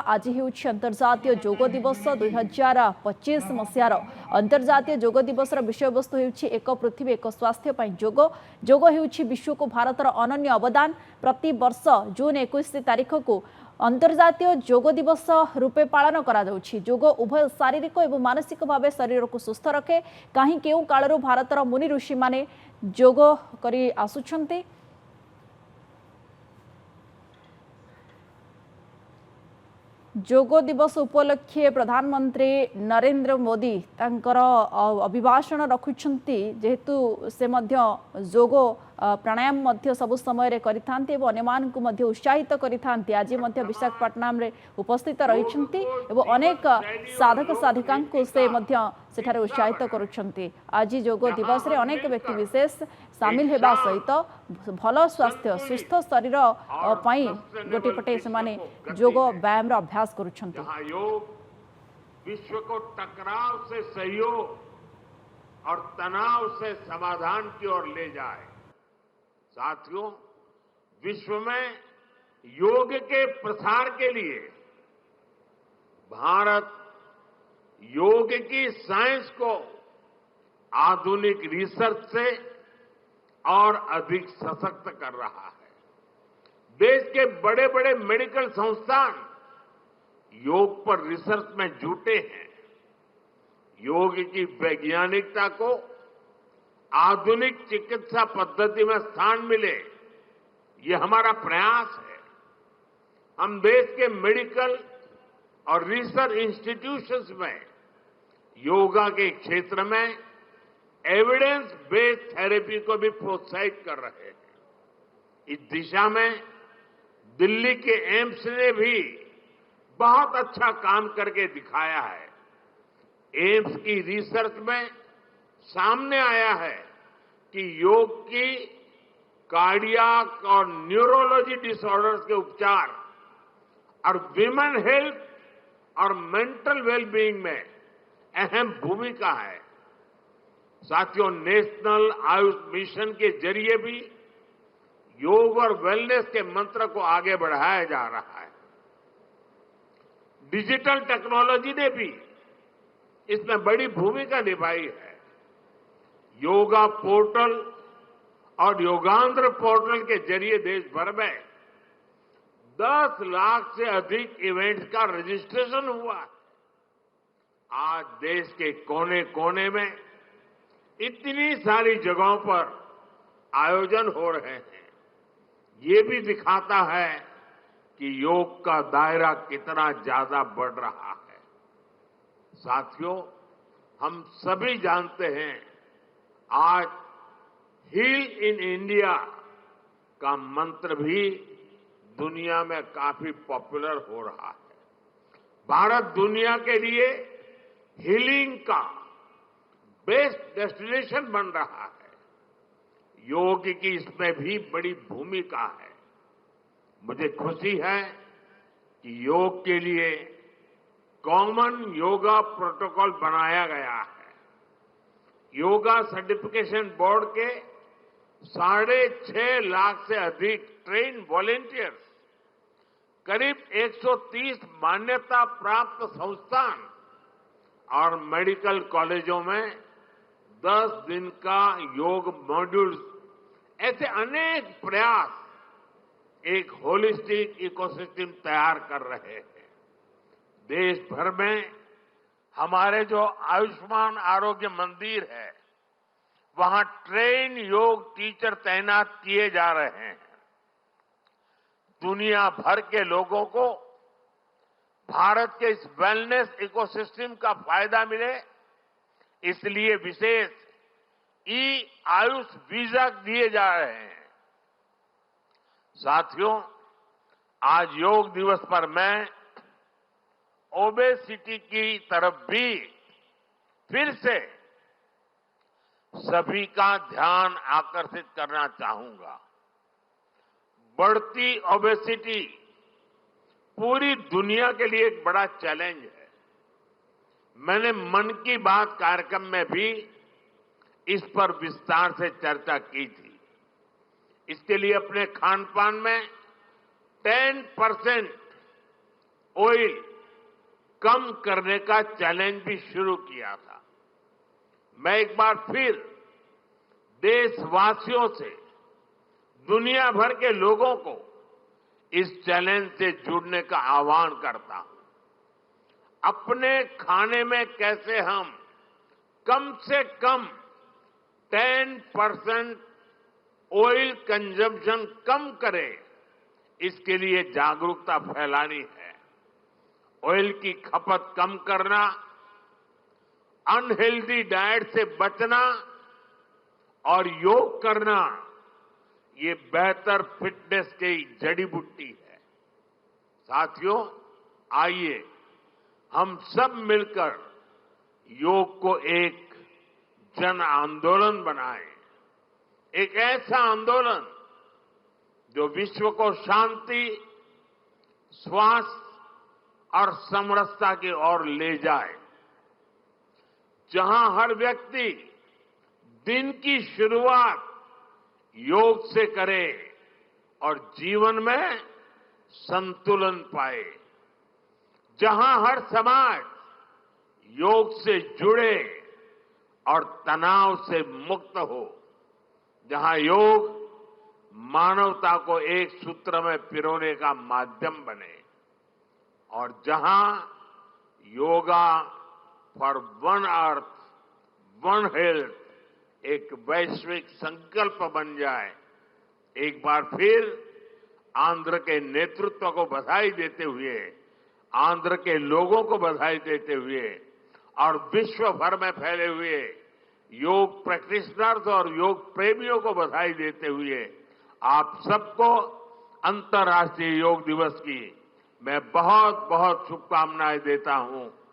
आज ହେଉଛି अंतर्जातीय योग दिवस 2025 मसीहार अंतर्जातीय योग दिवस विषयवस्तु ହେଉଛି एक पृथ्वी एक स्वास्थ्य ପାଇଁ योग योग ହେଉଛି विश्व को भारतर अनन्य अवदान। प्रति वर्ष जून 21 तारीख को अंतर्जातीय योग दिवस रूपे पालन करा जाउछि। योग उभय शारीरिक और मानसिक भाव शरीर को सुस्थ रखे। कहीं केउ कालरू भारतर मुनि ऋषि माने योग करी आसुछन्ते। योग दिवस उपलक्षे प्रधानमंत्री नरेंद्र मोदी तांकर अभिभाषण रखुछन्ति जेहेतु से मध्य योग प्राणायाम मध्य सब समय करिथांती एवं अन्यमान को मध्य उत्साहित करिथांती। आज मध्य विशाखापट्टनम रे उपस्थित रहिछन्ति एवं अनेक साधक साधिका को से मध्य सेठारे उत्साहित करुछन्ति। आज योग दिवस रे अनेक व्यक्ति विशेष सामिल हेबा सहित भल स्वास्थ्य सुस्थ शरीर पई गोटे पटे से माने योग व्यायाम रो अभ्यास करुछन्ति। विश्व को टकराव से सहयोग और तनाव से समाधान की ओर ले जाए। साथियों, विश्व में योग के प्रसार के लिए भारत योग की साइंस को आधुनिक रिसर्च से और अधिक सशक्त कर रहा है। देश के बड़े बड़े मेडिकल संस्थान योग पर रिसर्च में जुटे हैं। योग की वैज्ञानिकता को आधुनिक चिकित्सा पद्धति में स्थान मिले, ये हमारा प्रयास है। हम देश के मेडिकल और रिसर्च इंस्टीट्यूशंस में योगा के क्षेत्र में एविडेंस बेस्ड थेरेपी को भी प्रोत्साहित कर रहे हैं। इस दिशा में दिल्ली के एम्स ने भी बहुत अच्छा काम करके दिखाया है। एम्स की रिसर्च में सामने आया है कि योग की कार्डियक और न्यूरोलॉजी डिसऑर्डर्स के उपचार और विमेन हेल्थ और मेंटल वेलबीइंग में अहम भूमिका है। साथियों, नेशनल आयुष मिशन के जरिए भी योग और वेलनेस के मंत्र को आगे बढ़ाया जा रहा है। डिजिटल टेक्नोलॉजी ने भी इसमें बड़ी भूमिका निभाई है। योगा पोर्टल और योगांध्र पोर्टल के जरिए देश भर में 10 लाख से अधिक इवेंट्स का रजिस्ट्रेशन हुआ है। आज देश के कोने कोने में इतनी सारी जगहों पर आयोजन हो रहे हैं। ये भी दिखाता है कि योग का दायरा कितना ज्यादा बढ़ रहा है। साथियों, हम सभी जानते हैं आज हील इन इंडिया का मंत्र भी दुनिया में काफी पॉपुलर हो रहा है। भारत दुनिया के लिए हीलिंग का बेस्ट डेस्टिनेशन बन रहा है। योग की इसमें भी बड़ी भूमिका है। मुझे खुशी है कि योग के लिए कॉमन योगा प्रोटोकॉल बनाया गया है। योगा सर्टिफिकेशन बोर्ड के 6.5 लाख से अधिक ट्रेन वॉलेंटियर्स, करीब 130 मान्यता प्राप्त संस्थान और मेडिकल कॉलेजों में 10 दिन का योग मॉड्यूल्स, ऐसे अनेक प्रयास एक होलिस्टिक इकोसिस्टम तैयार कर रहे हैं। देश भर में हमारे जो आयुष्मान आरोग्य मंदिर है, वहां ट्रेन योग टीचर तैनात किए जा रहे हैं। दुनिया भर के लोगों को भारत के इस वेलनेस इकोसिस्टम का फायदा मिले, इसलिए विशेष ई आयुष वीजा दिए जा रहे हैं। साथियों, आज योग दिवस पर मैं ओबेसिटी की तरफ भी फिर से सभी का ध्यान आकर्षित करना चाहूंगा। बढ़ती ओबेसिटी पूरी दुनिया के लिए एक बड़ा चैलेंज है। मैंने मन की बात कार्यक्रम में भी इस पर विस्तार से चर्चा की थी। इसके लिए अपने खान पान में 10% ऑयल कम करने का चैलेंज भी शुरू किया था। मैं एक बार फिर देशवासियों से, दुनिया भर के लोगों को इस चैलेंज से जुड़ने का आह्वान करता हूं। अपने खाने में कैसे हम कम से कम 10% ऑयल कंजम्पशन कम करें, इसके लिए जागरूकता फैलानी है। ऑयल की खपत कम करना, अनहेल्दी डाइट से बचना और योग करना, ये बेहतर फिटनेस की जड़ी बूटी है। साथियों, आइए हम सब मिलकर योग को एक जन आंदोलन बनाएं, एक ऐसा आंदोलन जो विश्व को शांति, स्वास्थ्य और समरसता की ओर ले जाए, जहां हर व्यक्ति दिन की शुरुआत योग से करे और जीवन में संतुलन पाए, जहां हर समाज योग से जुड़े और तनाव से मुक्त हो, जहां योग मानवता को एक सूत्र में पिरोने का माध्यम बने और जहां yoga for one earth one health एक वैश्विक संकल्प बन जाए। एक बार फिर आंध्र के नेतृत्व को बधाई देते हुए, आंध्र के लोगों को बधाई देते हुए और विश्व भर में फैले हुए योग प्रैक्टिशनर्स और योग प्रेमियों को बधाई देते हुए आप सबको अंतर्राष्ट्रीय योग दिवस की मैं बहुत बहुत शुभकामनाएं देता हूं।